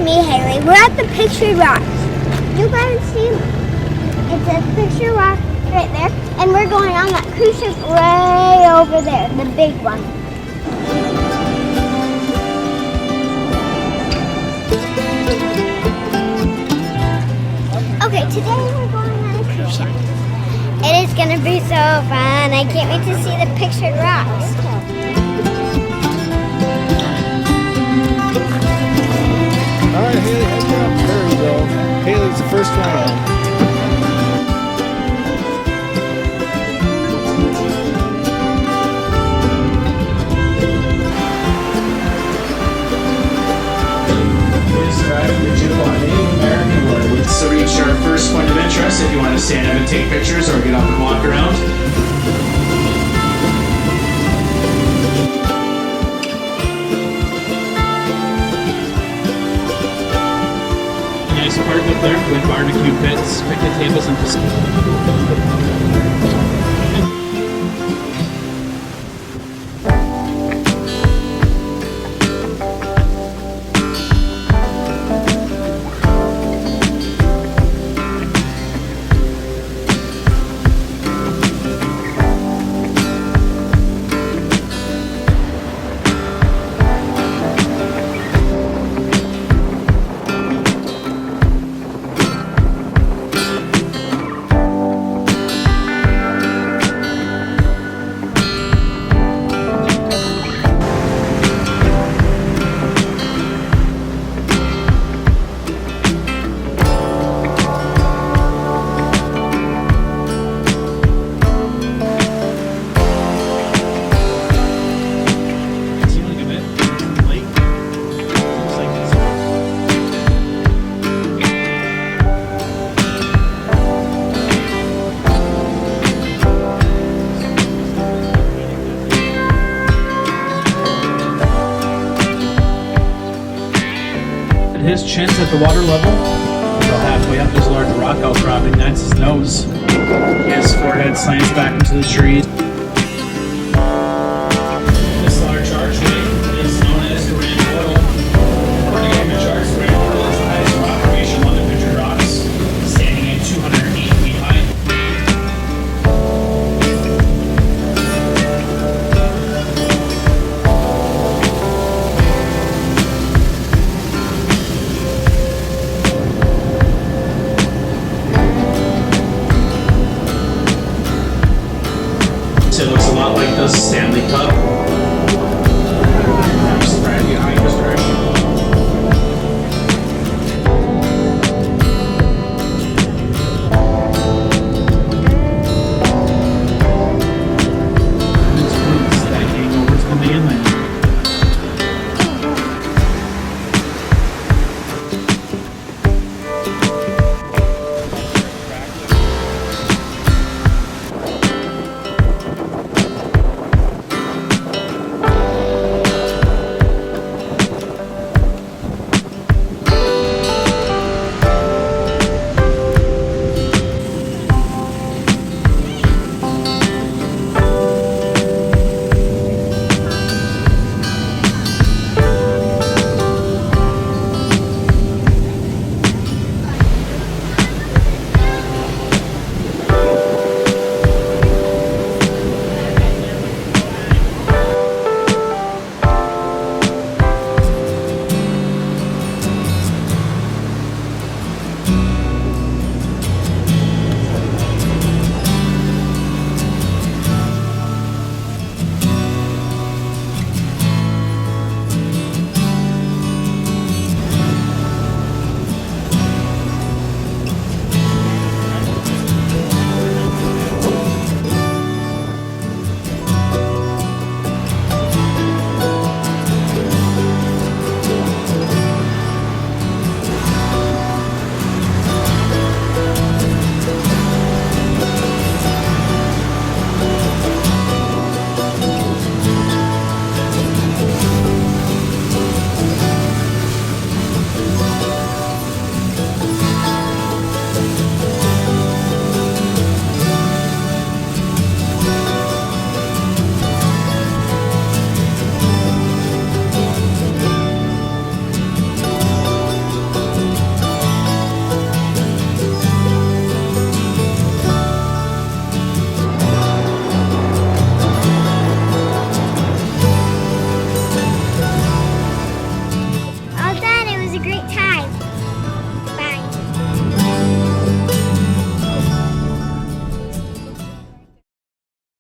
me, Haley. We're at the pictured rocks. You guys see? It says pictured rock right there. And we're going on that cruise ship way over there, the big one. Okay, today we're going on a cruise ship. It is gonna be so fun. I can't wait to see the pictured rocks. All right, Haley, head down. There we go. Haley's the first one on. So reach our first point of interest if you want to stand up and take pictures or get up and walk around. Nice park up there with barbecue pits, picnic tables, and his chin's at the water level. About halfway up, there's a large rock outcropping. That's his nose. His forehead slants back into the trees. This large archway is known as the Grand Portal. According to image arts, the Grand Portal is the highest rock formation on the pictured rocks, standing at 208 feet high. It looks a lot like the Stanley Cup.